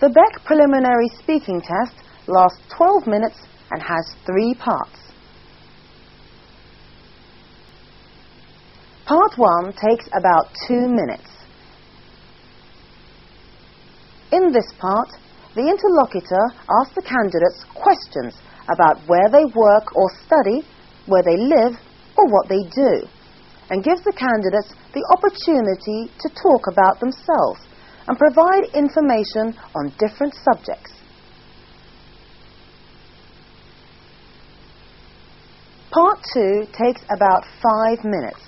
The Beck preliminary speaking test lasts 12 minutes and has 3 parts. Part 1 takes about 2 minutes. In this part, the interlocutor asks the candidates questions about where they work or study, where they live, or what they do, and gives the candidates the opportunity to talk about themselves and provide information on different subjects. Part 2 takes about 5 minutes.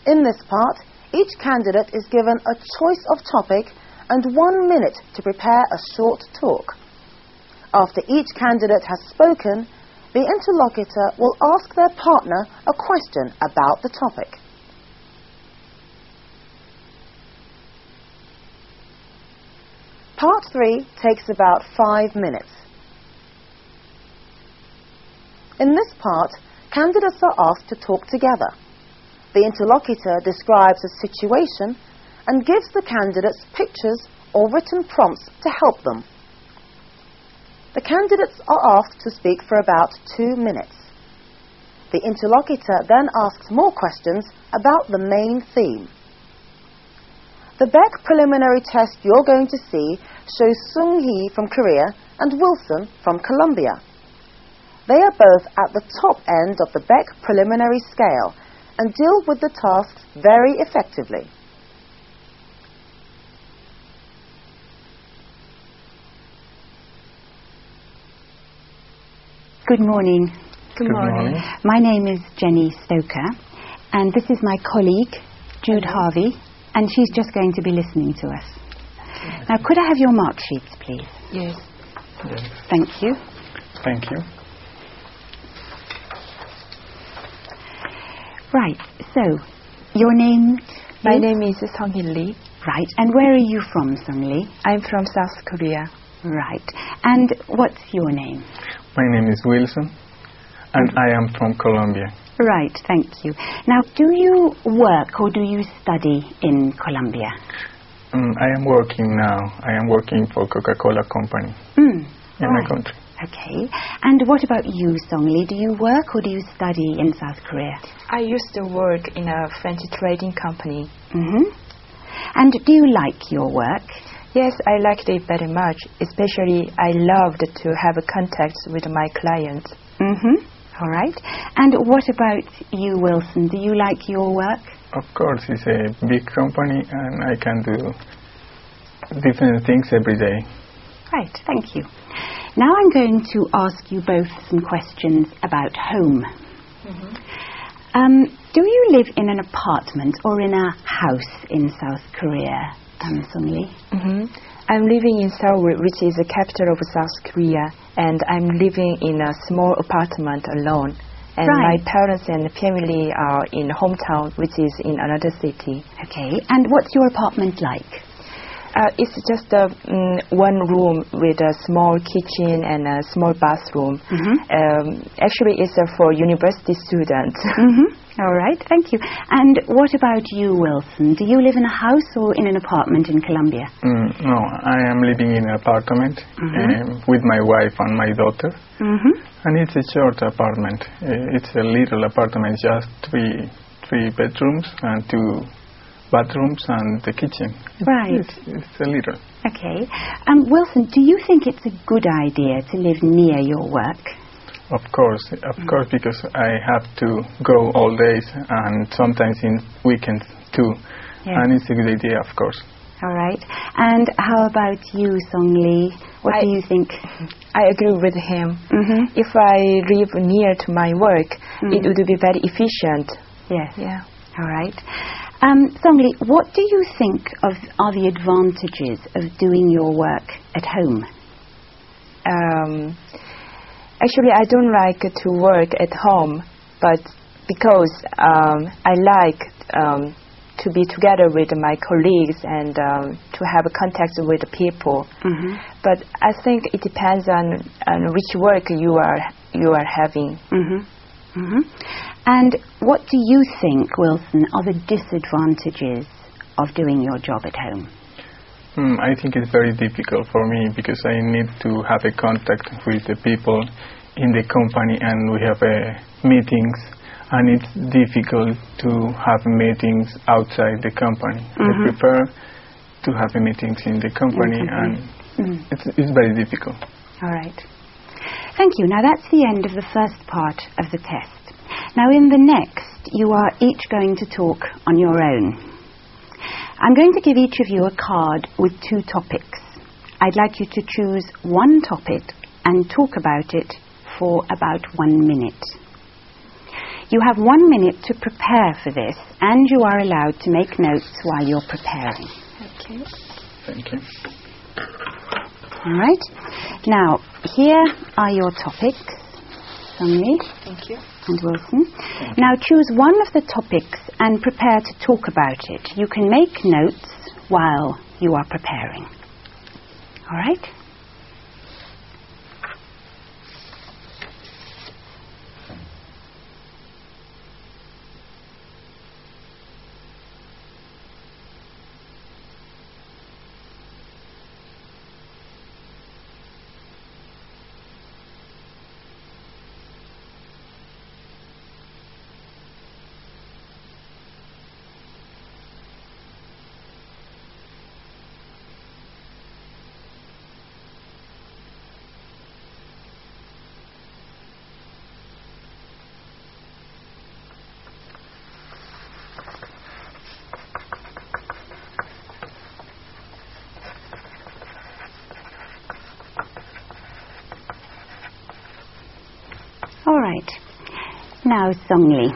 In this part, each candidate is given a choice of topic and 1 minute to prepare a short talk. After each candidate has spoken, the interlocutor will ask their partner a question about the topic. Part 3 takes about 5 minutes. In this part, candidates are asked to talk together. The interlocutor describes a situation and gives the candidates pictures or written prompts to help them. The candidates are asked to speak for about 2 minutes. The interlocutor then asks more questions about the main theme. The Beck preliminary test you're going to see shows Sung-hee from Korea and Wilson from Colombia. They are both at the top end of the Beck preliminary scale and deal with the tasks very effectively. Good morning. Good morning. My name is Jenny Stoker, and this is my colleague, Jude Harvey, and she's just going to be listening to us. Now, could I have your mark sheets, please? Yes. Thank you. Thank you. Right, so, your name? My name is Sung-hee Lee. Right, and where are you from, Sung-lee? I'm from South Korea. Right, and what's your name? My name is Wilson, and I am from Colombia. Right, thank you. Now, do you work or do you study in Colombia? I am working now. I am working for Coca-Cola company in my country. Okay. And what about you, Song-lee? Do you work or do you study in South Korea? I used to work in a French trading company. And do you like your work? Yes, I liked it very much. Especially, I loved to have a contact with my clients. All right. And what about you, Wilson? Do you like your work? Of course, it's a big company, and I can do different things every day. Right, thank you. Now I'm going to ask you both some questions about home. Do you live in an apartment or in a house in South Korea, Sung-lee? I'm living in Seoul, which is the capital of South Korea, and I'm living in a small apartment alone. And my parents and family are in hometown, which is in another city. Okay, and what's your apartment like? It's just one room with a small kitchen and a small bathroom. Actually, it's for university students. All right, thank you. And what about you, Wilson? Do you live in a house or in an apartment in Colombia? No, I am living in an apartment with my wife and my daughter. And it's a short apartment. It's a little apartment, just three bedrooms and 2 bathrooms and the kitchen. Right. It's a little. Okay. Wilson, do you think it's a good idea to live near your work? Of course, because I have to go all days and sometimes in weekends too. Yes. And it's a good idea, of course. All right. And how about you, Song-lee? What do you think? I agree with him. If I live near to my work, it would be very efficient. Yes. Yeah. All right. Song-lee, what do you think are the advantages of doing your work at home? Actually, I don't like to work at home, but because I like to be together with my colleagues and to have contact with people. But I think it depends on which work you are having. And what do you think, Wilson, are the disadvantages of doing your job at home? I think it's very difficult for me because I need to have a contact with the people in the company, and we have meetings, and it's difficult to have meetings outside the company. I prefer to have meetings in the company, and it's very difficult. All right. Thank you. Now that's the end of the first part of the test. Now in the next, you are each going to talk on your own. I'm going to give each of you a card with 2 topics. I'd like you to choose one topic and talk about it for about 1 minute. You have 1 minute to prepare for this, and you are allowed to make notes while you're preparing. Okay. Thank you. All right. Now, here are your topics, Sungli. Thank you. And Wilson. Now choose one of the topics and prepare to talk about it. You can make notes while you are preparing. All right? All right. Now, Songli,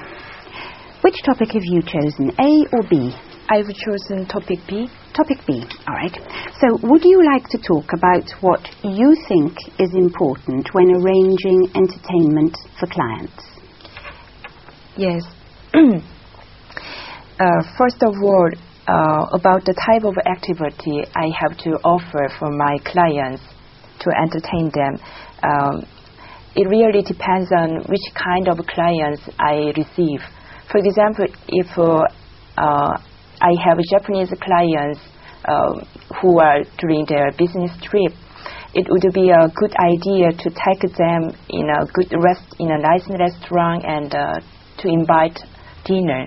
which topic have you chosen, A or B? I've chosen topic B. Topic B. All right. So, would you like to talk about what you think is important when arranging entertainment for clients? Yes. First of all, about the type of activity I have to offer for my clients to entertain them. It really depends on which kind of clients I receive. For example, if I have Japanese clients who are doing their business trip, it would be a good idea to take them in a nice restaurant and to invite dinner.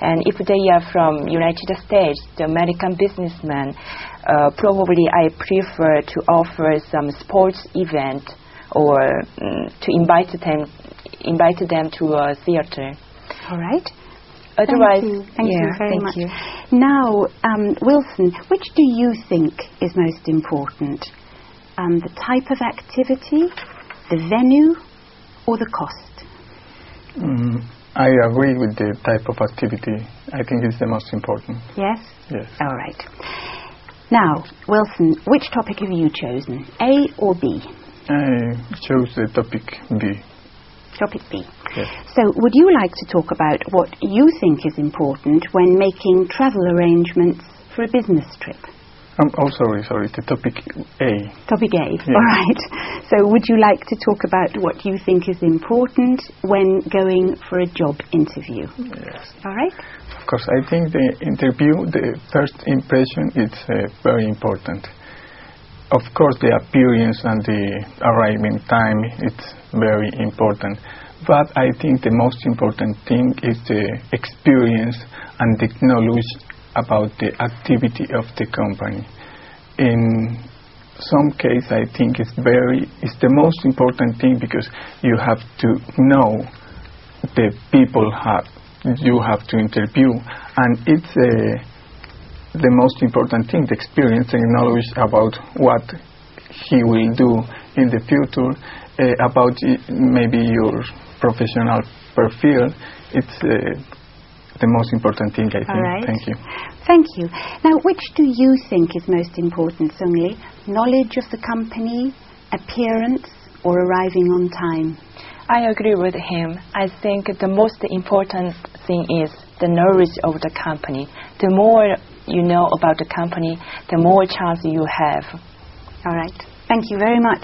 And if they are from United States, the American businessmen, probably I prefer to offer some sports event or to invite them to a theater. All right. Otherwise, thank you very much. You. Now, Wilson, which do you think is most important? The type of activity, the venue, or the cost? I agree with the type of activity. I think it's the most important. Yes? Yes. All right. Now, Wilson, which topic have you chosen, A or B? I chose the topic B. Topic B. Yes. So, would you like to talk about what you think is important when making travel arrangements for a business trip? Sorry, the topic A. Topic A, yes. All right. So, would you like to talk about what you think is important when going for a job interview? Yes. All right. Of course, I think the interview, the first impression, is very important. Of course, the appearance and the arriving time, it's very important. But I think the most important thing is the experience and the knowledge about the activity of the company. In some case, I think it's the most important thing because you have to know the people you have to interview, and it's the most important thing, the experience and knowledge about what he will do in the future, about maybe your professional profile. It's the most important thing, I think. All right. Thank you. Thank you. Now, which do you think is most important, Sungli? Knowledge of the company, appearance, or arriving on time? I agree with him. I think the most important thing is the knowledge of the company. The more you know about the company, the more chance you have. All right. Thank you very much.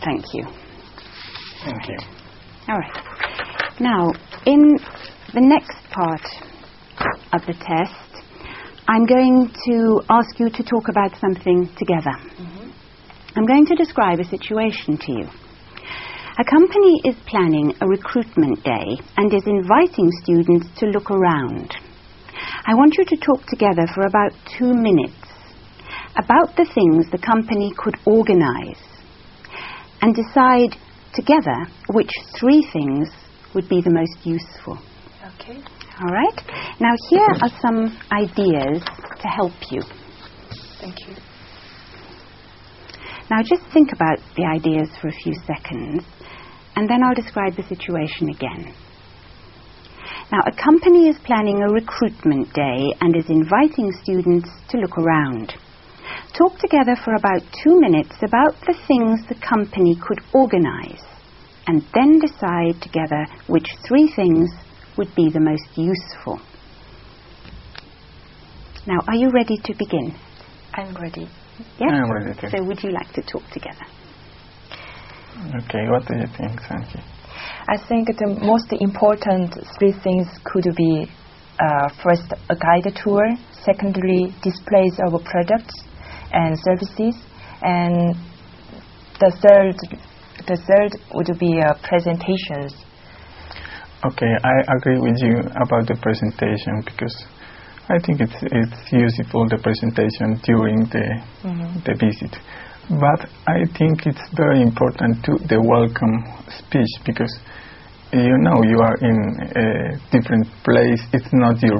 Thank you. Thank you. All right. Now, in the next part of the test, I'm going to ask you to talk about something together. I'm going to describe a situation to you. A company is planning a recruitment day and is inviting students to look around. I want you to talk together for about 2 minutes about the things the company could organize and decide together which 3 things would be the most useful. Okay. All right? Now here are some ideas to help you. Thank you. Now just think about the ideas for a few seconds, and then I'll describe the situation again. Now, a company is planning a recruitment day and is inviting students to look around. Talk together for about 2 minutes about the things the company could organize, and then decide together which 3 things would be the most useful. Now, are you ready to begin? I'm ready. Yes? I'm ready to. So would you like to talk together? Okay, what do you think, Sanji? I think the most important 3 things could be first, a guided tour, secondly, displays of products and services, and the third would be presentations. Okay, I agree with you about the presentation, because I think it's useful, the presentation during the visit. But I think it's very important too, the welcome speech, because you know you are in a different place. It's not your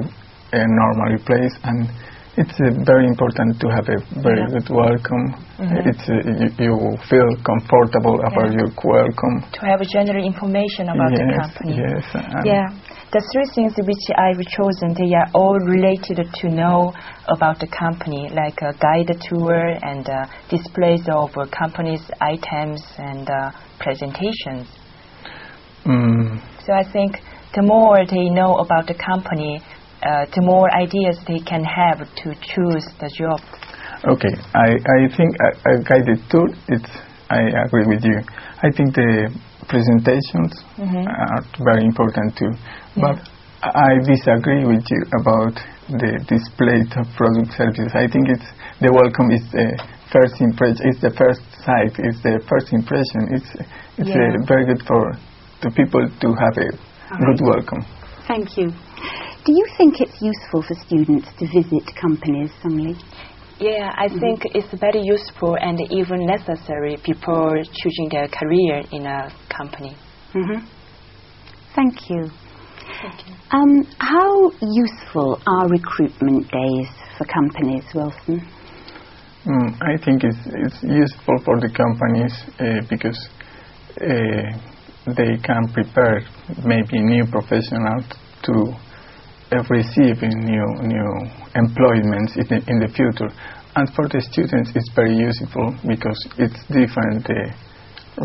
normal place, and it's very important to have a very good welcome. It's you feel comfortable about your welcome. To have general information about the company. Yes. The 3 things which I've chosen, they are all related to know about the company, like a guided tour and displays of company's items and presentations. So I think the more they know about the company, the more ideas they can have to choose the job. Okay, I think a guided tour, I agree with you. I think the presentations are very important too. But I disagree with you about the display of product services. I think the welcome is the first impression. It's the first sight. It's the first impression. It's very good for the people to have a good welcome. Thank you. Do you think it's useful for students to visit companies, Sungli? Yeah, I think it's very useful and even necessary before choosing their career in a company. Thank you. Thank you. How useful are recruitment days for companies, Wilson? I think it's useful for the companies because they can prepare maybe new professionals to receive new employments in the future. And for the students it's very useful because it's different the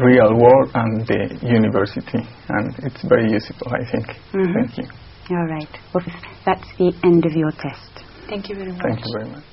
real world and the university, and it's very useful, I think. Thank you. All right. Well, that's the end of your test. Thank you very much. Thank you very much.